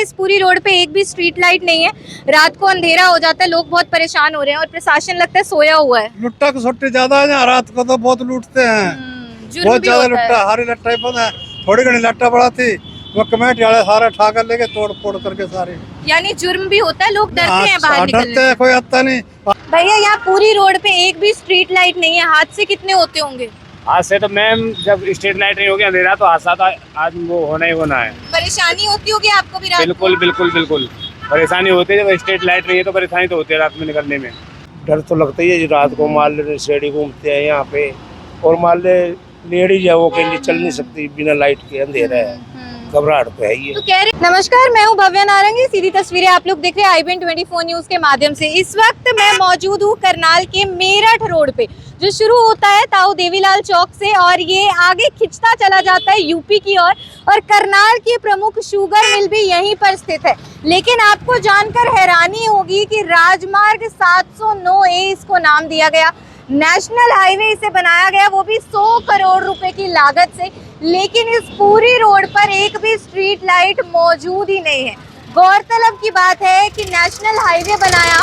इस पूरी रोड पे एक भी स्ट्रीट लाइट नहीं है। रात को अंधेरा हो जाता है, लोग बहुत परेशान हो रहे हैं और प्रशासन लगता है सोया हुआ है। लुट्टा खसुट्टे ज्यादा है यहाँ, रात को तो बहुत लूटते हैं। जुर्म बहुत भी ज्यादा होता है। लुट्टा, हरी लट्टा ही बंद है। थोड़ी घनी लट्टा बड़ा थी, वो कमेटी वाले सारा ठाकर लेके तोड़ फोड़ करके सारे। यानी जुर्म भी होता है, लोग डरते हैं बाहर निकलने डरते हैं, कोई आता नहीं। भैया यहाँ पूरी रोड पे एक भी स्ट्रीट लाइट नहीं है, हादसे कितने होते होंगे? आज से तो मैम जब स्ट्रीट लाइट नहीं होगी अंधेरा तो हादसा तो आज वो होना ही होना है। परेशानी होती होगी आपको भी रात को? बिल्कुल बिल्कुल बिल्कुल परेशानी होती है। जब स्ट्रीट लाइट नहीं है तो परेशानी तो होती है रात में निकलने में। डर तो लगता ही है। रात को मान ले शेडी घूमते हैं यहाँ पे, और मान ले लेडीज है वो के लिए चल नहीं सकती बिना लाइट के, अंधेरा है, घबराहट तो है ही। तो कह रहे नमस्कार, मैं हूँ भव्या नारंगी। सीधी तस्वीरें आप लोग देख रहे हैं IBN 24 न्यूज के माध्यम से। इस वक्त मैं मौजूद हूँ करनाल के मेरठ रोड पे, जो शुरू होता है ताऊ देवीलाल चौक से और ये आगे खिंचता चला जाता है यूपी की ओर। और करनाल की प्रमुख शुगर मिल भी यहीं पर स्थित है। लेकिन आपको जानकर हैरानी होगी कि राजमार्ग 709A इसको नाम दिया गया, नेशनल हाईवे इसे बनाया गया, वो भी 100 करोड़ रुपए की लागत से। लेकिन इस पूरी रोड पर एक भी स्ट्रीट लाइट मौजूद ही नहीं है। गौरतलब की बात है कि नेशनल हाईवे बनाया,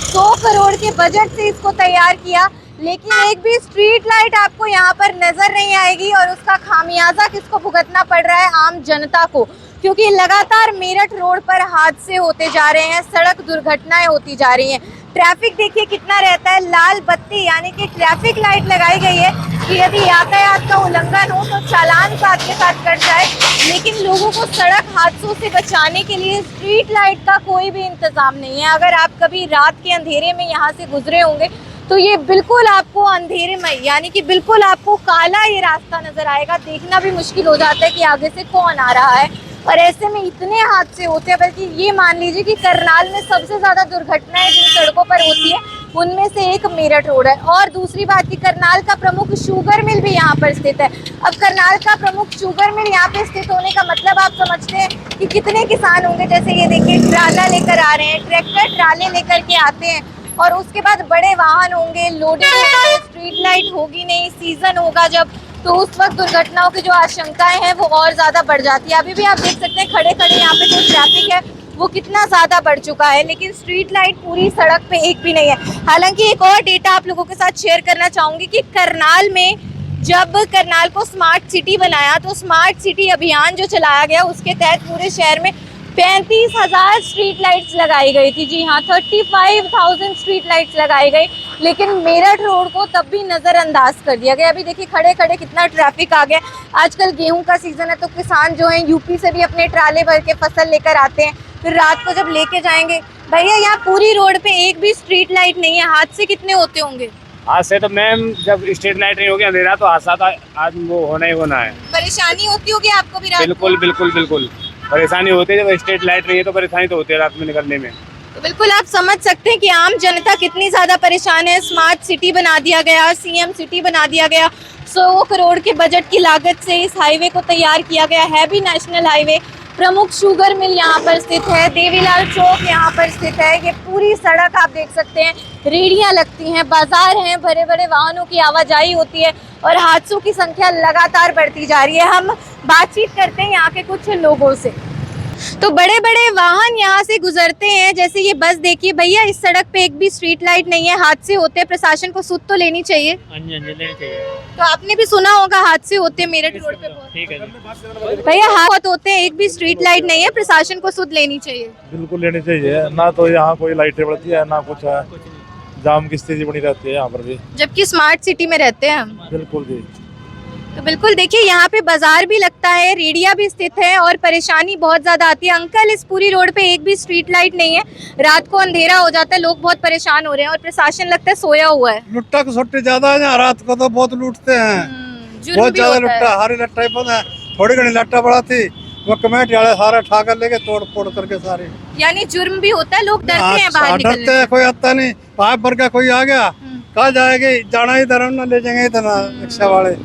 100 करोड़ के बजट से इसको तैयार किया, लेकिन एक भी स्ट्रीट लाइट आपको यहाँ पर नजर नहीं आएगी। और उसका खामियाजा किसको भुगतना पड़ रहा है? आम जनता को, क्योंकि लगातार मेरठ रोड पर हादसे होते जा रहे हैं, सड़क दुर्घटनाएं होती जा रही हैं। ट्रैफिक देखिए कितना रहता है, लाल बत्ती यानी कि ट्रैफिक लाइट लगाई गई है कि यदि यातायात का उल्लंघन हो तो चालान साथ के साथ कट जाए। लेकिन लोगों को सड़क हादसों से बचाने के लिए स्ट्रीट लाइट का कोई भी इंतजाम नहीं है। अगर आप कभी रात के अंधेरे में यहाँ से गुजरे होंगे तो ये बिल्कुल आपको अंधेरे में यानी कि बिल्कुल आपको काला ये रास्ता नजर आएगा, देखना भी मुश्किल हो जाता है कि आगे से कौन आ रहा है। और ऐसे में इतने हादसे होते हैं, बल्कि ये मान लीजिए कि करनाल में सबसे ज्यादा दुर्घटनाएं जिन सड़कों पर होती है उनमें से एक मेरठ रोड है। और दूसरी बात कि करनाल का प्रमुख शुगर मिल भी यहाँ पर स्थित है। अब करनाल का प्रमुख शुगर मिल यहाँ पे स्थित होने का मतलब आप समझते हैं कि कितने किसान होंगे। जैसे ये देखिए ट्राला लेकर आ रहे हैं, ट्रैक्टर ट्राले लेकर के आते हैं, और उसके बाद बड़े वाहन होंगे, लोडिंग होंगे, स्ट्रीट लाइट होगी नहीं, सीजन होगा जब, तो उस वक्त दुर्घटनाओं की जो आशंकाएं हैं वो और ज्यादा बढ़ जाती है। अभी भी आप देख सकते हैं खड़े खड़े यहाँ पे जो ट्रैफिक है वो कितना ज्यादा बढ़ चुका है, लेकिन स्ट्रीट लाइट पूरी सड़क पे एक भी नहीं है। हालांकि एक और डेटा आप लोगों के साथ शेयर करना चाहूंगी कि करनाल में जब करनाल को स्मार्ट सिटी बनाया तो स्मार्ट सिटी अभियान जो चलाया गया उसके तहत पूरे शहर में 35,000 स्ट्रीट लाइट्स लगाई गई थी। जी हाँ, 35,000 स्ट्रीट लाइट्स लगाई गई, लेकिन मेरठ रोड को तब भी नज़रअंदाज कर दिया गया। अभी देखिए खड़े खड़े कितना ट्रैफिक आ गया। आजकल गेहूं का सीज़न है तो किसान जो हैं यूपी से भी अपने ट्राले भर के फसल लेकर आते हैं, फिर रात को जब लेके जाएंगे। भैया यहाँ पूरी रोड पे एक भी स्ट्रीट लाइट नहीं है, हादसे कितने होते होंगे? आज से तो मैम जब स्ट्रीट लाइट नहीं होगी अंधेरा तो हादसा तो आज वो होना ही होना है। परेशानी होती होगी आपको भी रात को? बिल्कुल बिल्कुल बिल्कुल परेशानी होती है। जब स्ट्रीट लाइट नहीं है तो परेशानी तो होती है रात में निकलने में। तो बिल्कुल आप समझ सकते हैं कि आम जनता कितनी ज्यादा परेशान है। स्मार्ट सिटी बना दिया गया, CM सिटी बना दिया गया, 100 करोड़ के बजट की लागत से इस हाईवे को तैयार किया गया है भी नेशनल हाईवे। प्रमुख शुगर मिल यहाँ पर स्थित है, देवीलाल चौक यहाँ पर स्थित है। ये पूरी सड़क आप देख सकते हैं, रेहड़ियाँ लगती हैं, बाजार हैं, बड़े बड़े वाहनों की आवाजाही होती है और हादसों की संख्या लगातार बढ़ती जा रही है। हम बातचीत करते हैं यहाँ के कुछ लोगों से। तो बड़े बड़े वाहन यहाँ से गुजरते हैं, जैसे ये बस देखिए। भैया इस सड़क पे एक भी स्ट्रीट लाइट नहीं है, हादसे होते हैं, प्रशासन को सुध तो लेनी चाहिए। हाँ जी लेनी चाहिए। तो आपने भी सुना होगा हादसे होते हैं मेरठ रोड पे बहुत। ठीक है भैया हादसे होते हैं, एक भी स्ट्रीट लाइट नहीं है, प्रशासन को सुध लेनी चाहिए। बिल्कुल लेनी चाहिए। ना तो यहाँ कोई लाइटें बढ़ती है ना कुछ है, जाम की स्थिति बनी रहती है यहाँ पर भी, जबकि स्मार्ट सिटी में रहते हैं हम। बिल्कुल जी। तो बिल्कुल देखिए यहाँ पे बाजार भी लगता है, रेडिया भी स्थित है और परेशानी बहुत ज्यादा आती है। अंकल इस पूरी रोड पे एक भी स्ट्रीट लाइट नहीं है, रात को अंधेरा हो जाता है, लोग बहुत परेशान हो रहे हैं और प्रशासन लगता है सोया हुआ है। लुट्टा खसुट्टे ज्यादा है यहाँ, रात को तो बहुत लूटते हैं। जुर्म बहुत भी ज्यादा होता है। लुट्टा, हरी लट्टा ही बंद है। थोड़ी घनी लट्टा बड़ा थी, वो कमेटी वाले सारा ठाकर लेके तोड़ फोड़ करके सारे। यानी जुर्म भी होता है, लोग डरते हैं बाहर डरते निकलने हैं, कोई आता नहीं। पाइप भर के कोई आ गया, कहा जाएंगे जाना इधर हम ना ले जाएंगे इतना, रिक्शा वाले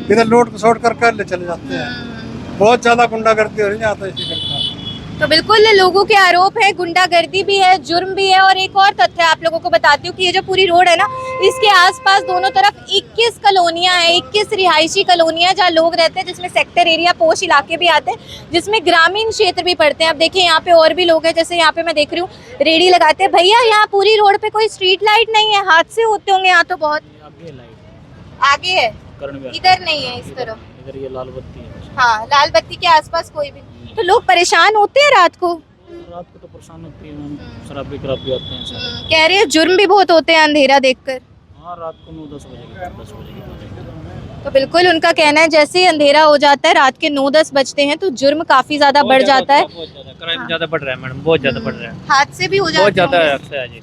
इधर लोड छोड़ कर ले चले जाते हैं। बहुत ज्यादा गुंडागर्दी हो रही है यहाँ तो इसी करता। तो बिल्कुल लोगों के आरोप है, गुंडागर्दी भी है, जुर्म भी है। और एक और तथ्य आप लोगों को बताती हूँ कि ये जो पूरी रोड है ना, इसके आसपास दोनों तरफ 21 कॉलोनियां हैं, 21 रिहायशी कॉलोनियां जहाँ लोग रहते हैं, जिसमें सेक्टर एरिया पोश इलाके भी आते हैं, जिसमें ग्रामीण क्षेत्र भी पड़ते हैं। अब देखिए यहाँ पे और भी लोग हैं, जैसे यहाँ पे मैं देख रही हूँ रेडी लगाते हैं। भैया यहाँ पूरी रोड पे कोई स्ट्रीट लाइट नहीं है, हादसे होते होंगे यहाँ तो बहुत। आगे है, इधर नहीं है इस तरफ, इधर ये लाल बत्ती है। हाँ लाल बत्ती के आसपास कोई भी नहीं। तो लोग परेशान होते हैं रात को? रात को तो परेशान होती है मैम, शराबी खराब भी आते हैं सब। कह रहे हैं जुर्म भी बहुत होते हैं अंधेरा देखकर। हाँ रात को 9-10 बजे के 10 बजे के। तो बिल्कुल उनका कहना है जैसे ही अंधेरा हो जाता है, रात के 9-10 बजते हैं तो जुर्म काफी ज्यादा बढ़ जाता है, क्राइम ज्यादा बढ़ रहा है मैडम, बहुत ज्यादा बढ़ रहा है, हादसे भी हो बहुत जाते ज्यादा है हैं। अक्सर जी।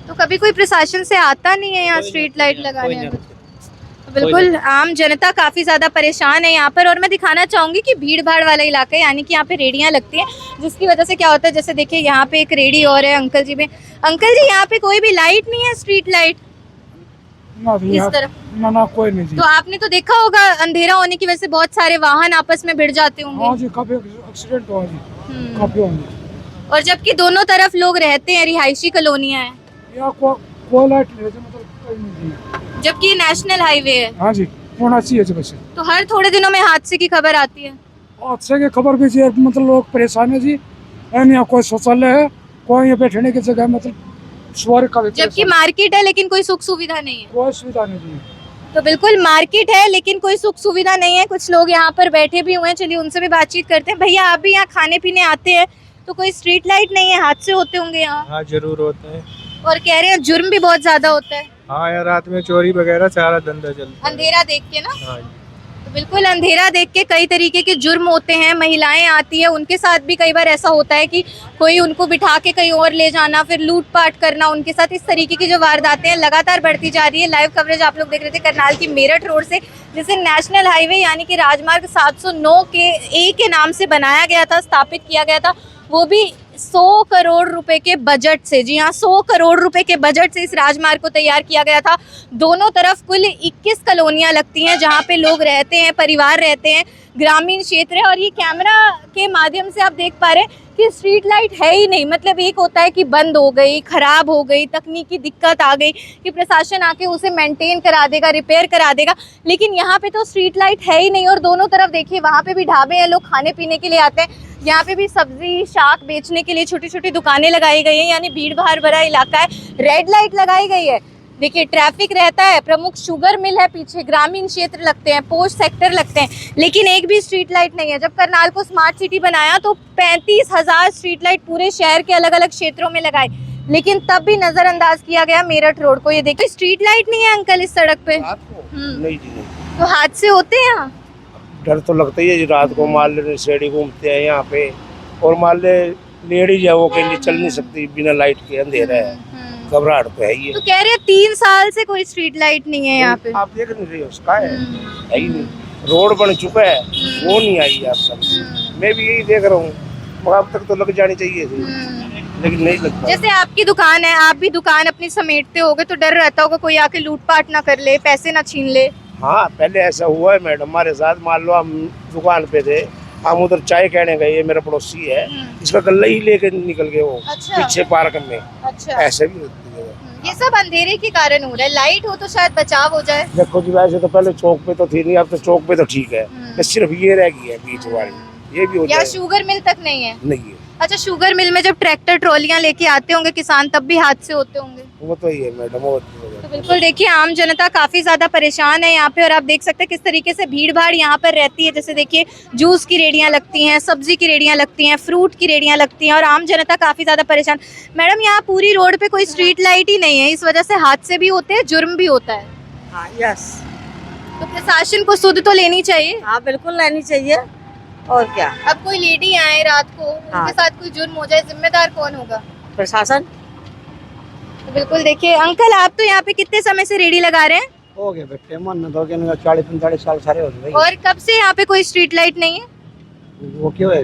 तो कभी कोई प्रशासन से आता नहीं है यहाँ स्ट्रीट लाइट लगाने? तो बिल्कुल आम जनता काफी ज्यादा परेशान है यहाँ पर। और मैं दिखाना चाहूंगी कि भीड़ भाड़ वाला इलाका है, यानी कि यहाँ पे रेडियां लगती हैं, जिसकी वजह से क्या होता है, जैसे देखिए यहाँ पे एक रेडी और है अंकल जी में। अंकल जी यहाँ पे कोई भी लाइट नहीं है, स्ट्रीट लाइट इस तरफ? ना कोई नहीं जी। तो आपने तो देखा होगा अंधेरा होने की वजह से बहुत सारे वाहन आपस में भिड़ जाते होंगे। हाँ जी, काफी एक्सीडेंट हुआ जी, काफी होंगे। और जबकि दोनों तरफ लोग रहते हैं, रिहायशी कॉलोनियां हैं, यहाँ कोई लाइट नहीं है, मतलब कोई नहीं जी। जबकि ये नेशनल हाईवे है। हाँ जी, होना चाहिए जी बस। तो हर थोड़े दिनों में हादसे की खबर आती है। हादसे की खबर भी जी, मतलब लोग परेशान है जी। यहाँ कोई शौचालय है, कोई यहाँ बैठने की जगह, मतलब सवारी का भी जबकि मार्केट है लेकिन कोई सुख सुविधा नहीं है। कोई सुविधा नहीं जी। तो बिल्कुल मार्केट है लेकिन कोई सुख सुविधा नहीं है। कुछ लोग यहाँ पर बैठे भी हुए हैं, चलिए उनसे भी बातचीत करते हैं। भैया आप भी यहाँ खाने पीने आते हैं तो कोई स्ट्रीट लाइट नहीं है, हादसे होते होंगे यहाँ? हाँ जरूर होते हैं। और कह रहे हैं जुर्म भी बहुत ज्यादा होता है। हाँ यार, रात में चोरी वगैरह सारा धंधा चलता है। अंधेरा देख के ना? हाँ जी। तो बिल्कुल अंधेरा देख के कई तरीके के जुर्म होते हैं। महिलाएं आती है, उनके साथ भी कई बार ऐसा होता है कि कोई उनको बिठा के कहीं और ले जाना, फिर लूटपाट करना उनके साथ। इस तरीके की जो वारदातें हैं लगातार बढ़ती जा रही है। लाइव कवरेज आप लोग देख रहे थे करनाल की मेरठ रोड से, जिसे नेशनल हाईवे यानी कि राजमार्ग 709 के ए के नाम से बनाया गया था, स्थापित किया गया था, वो भी 100 करोड़ रुपए के बजट से। जी हाँ, 100 करोड़ रुपए के बजट से इस राजमार्ग को तैयार किया गया था। दोनों तरफ कुल 21 कॉलोनियां लगती हैं जहाँ पे लोग रहते हैं, परिवार रहते हैं, ग्रामीण क्षेत्र है। और ये कैमरा के माध्यम से आप देख पा रहे हैं कि स्ट्रीट लाइट है ही नहीं। मतलब एक होता है कि बंद हो गई, खराब हो गई, तकनीकी दिक्कत आ गई कि प्रशासन आके उसे मेंटेन करा देगा, रिपेयर करा देगा, लेकिन यहाँ पे तो स्ट्रीट लाइट है ही नहीं। और दोनों तरफ देखिए, वहाँ पे भी ढाबे हैं, लोग खाने पीने के लिए आते हैं। यहाँ पे भी सब्जी शाक बेचने के लिए छोटी छोटी दुकानें लगाई गई हैं, यानी भीड़ भाड़ भरा इलाका है। रेड लाइट लगाई गई है, देखिए ट्रैफिक रहता है, प्रमुख शुगर मिल है पीछे, ग्रामीण क्षेत्र लगते हैं, पोस्ट सेक्टर लगते हैं, लेकिन एक भी स्ट्रीट लाइट नहीं है। जब करनाल को स्मार्ट सिटी बनाया तो 35,000 स्ट्रीट लाइट पूरे शहर के अलग अलग क्षेत्रों में लगाई, लेकिन तब भी नजरअंदाज किया गया मेरठ रोड को। ये देखिए स्ट्रीट लाइट नहीं है अंकल इस सड़क पे। नहीं जी नहीं। तो हादसे होते हैं यहाँ? डर तो लगता ही है जी, रात को मान ले शेडी घूमते हैं यहाँ पे, और मान ले लेडीज है वो कहीं चल नहीं सकती बिना लाइट के, अंधेरा है, घबराहट तो है ही है। तो कह रहे हैं 3 साल से कोई स्ट्रीट लाइट नहीं है यहाँ पे। आप देख नहीं रहे, उसका है ही नहीं। रोड बन चुका है, वो नहीं आई आप सब। मैं भी यही देख रहा हूँ, मगर अब तक तो लग जानी चाहिए थी, लेकिन नहीं लगता। जैसे आपकी दुकान है, आप भी दुकान अपनी समेटते होगे तो डर रहता होगा कोई आके लूटपाट ना कर ले, पैसे ना छीन ले। हाँ पहले ऐसा हुआ है मैडम हमारे साथ। मान लो हम दुकान पे थे, हम उधर चाय कहने गए, ये मेरा पड़ोसी है, इसका गल्ला ही लेके निकल गए वो। अच्छा। पीछे पार्क में। अच्छा। ऐसे भी होती है। ये सब अंधेरे के कारण हो रहा है, लाइट हो तो शायद बचाव हो जाए। देखो जी, वैसे तो पहले चौक पे तो थी नहीं, अब तो चौक पे तो ठीक है, सिर्फ ये रह गई है बीच वाली, ये भी हो या जाए। शुगर मिल तक नहीं है? नहीं है। अच्छा, शुगर मिल में जब ट्रैक्टर ट्रॉलियां लेके आते होंगे किसान, तब भी हादसे होते होंगे। वो तो ही है मैडम, वो तो बिल्कुल देखिए आम जनता काफी ज्यादा परेशान है यहाँ पे। और आप देख सकते हैं किस तरीके से भीड़ भाड़ यहाँ पर रहती है। जैसे देखिए जूस की रेडियां लगती हैं, सब्जी की रेडियां लगती हैं, फ्रूट की रेडियां लगती हैं, और आम जनता काफी ज्यादा परेशान। मैडम यहाँ पूरी रोड पे कोई स्ट्रीट लाइट ही नहीं है, इस वजह से हादसे भी होते हैं, जुर्म भी होता है। हाँ यस। तो प्रशासन को सुध तो लेनी चाहिए। हाँ बिल्कुल लेनी चाहिए, और क्या। अब कोई लेडी आए रात को, उनके साथ कोई जुर्म हो जाए, जिम्मेदार कौन होगा? प्रशासन। तो बिल्कुल देखिए अंकल, आप तो यहाँ पे कितने समय से रेडी लगा रहे हैं? हो गए बेटे, मन न 40-45 साल सारे हो गए। और कब से यहाँ पे कोई स्ट्रीट लाइट नहीं है? वो क्यों है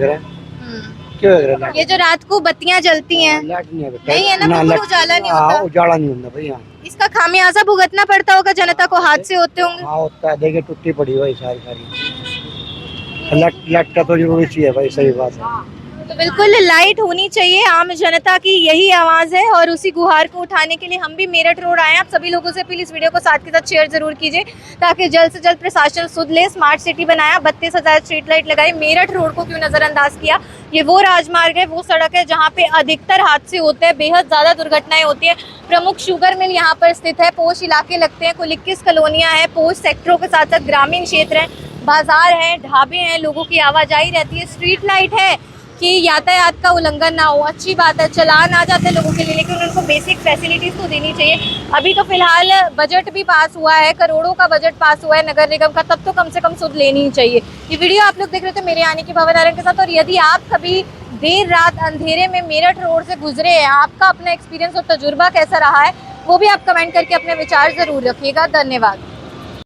क्यों है? ये जो रात को बत्तियां जलती हैं, लाइट नहीं है बेटा। नहीं है ना, बिल्कुल उजाला नहीं होता। उजाला नहीं होता भैया। इसका खामियाजा भुगतना पड़ता होगा जनता को, हादसे होते होंगे। हाँ होता है, देखिए टूटी पड़ी भाई सारी। लाइट का तो जरूरी चाहिए भाई, सही बात है। तो बिल्कुल लाइट होनी चाहिए, आम जनता की यही आवाज़ है और उसी गुहार को उठाने के लिए हम भी मेरठ रोड आए हैं। आप सभी लोगों से प्लीज़ इस वीडियो को साथ के साथ शेयर जरूर कीजिए ताकि जल्द से जल्द प्रशासन सुध ले। स्मार्ट सिटी बनाया, 32,000 स्ट्रीट लाइट लगाई, मेरठ रोड को क्यों नज़रअंदाज किया। ये वो राजमार्ग है, वो सड़क है जहाँ पे अधिकतर हादसे होते हैं, बेहद ज़्यादा दुर्घटनाएं होती हैं। प्रमुख शुगर मिल यहाँ पर स्थित है, पोश इलाके लगते हैं, कुल 21 कॉलोनियाँ हैं, पोश सेक्टरों के साथ साथ ग्रामीण क्षेत्र हैं, बाजार हैं, ढाबे हैं, लोगों की आवाजाही रहती है। स्ट्रीट लाइट है कि यातायात का उल्लंघन ना हो, अच्छी बात है, चलान आ जाते हैं लोगों के लिए, लेकिन उनको बेसिक फैसिलिटीज़ तो देनी चाहिए। अभी तो फिलहाल बजट भी पास हुआ है, करोड़ों का बजट पास हुआ है नगर निगम का, तब तो कम से कम सुध लेनी ही चाहिए। ये वीडियो आप लोग देख रहे थे मेरे आने की भवन आरंग के साथ, और यदि आप कभी देर रात अंधेरे में मेरठ रोड से गुजरे हैं, आपका अपना एक्सपीरियंस और तजुर्बा कैसा रहा है वो भी आप कमेंट करके अपने विचार ज़रूर रखिएगा। धन्यवाद।